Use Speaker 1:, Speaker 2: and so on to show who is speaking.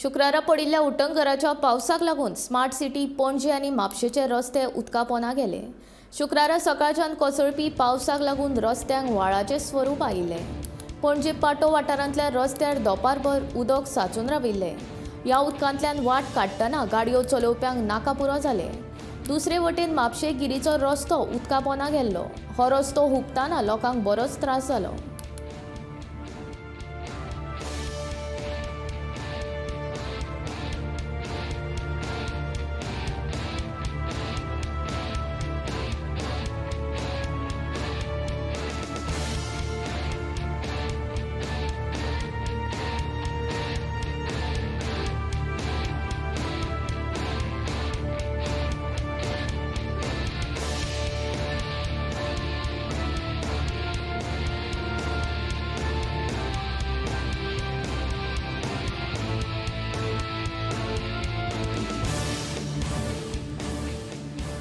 Speaker 1: शुक्रारा पडिल्ल्या उटंगराच्या पावसाक लागून स्मार्ट सिटी पणजी आनी म्हापशेचे रस्ते उदका पोंदा गेले। शुक्रारा सकाळच्यान कोसळपी पावसाक लागून रस्त्यांक व्हाळाचें स्वरूप आयिल्लें। पणजी पाटो वाठारांतल्या रस्त्यार दोपारभर उदक सांचून राविल्लें। ह्या उदकांतल्यान वाट काडटना गाडयो चलोवप्यांक नाकापुरो जाले। दुसरे वटेन म्हापशे गिरीचो रस्तो उदका पोंदा गेल्लो। हो रस्तो हुबताना लोकांक बरोच त्रास जालो।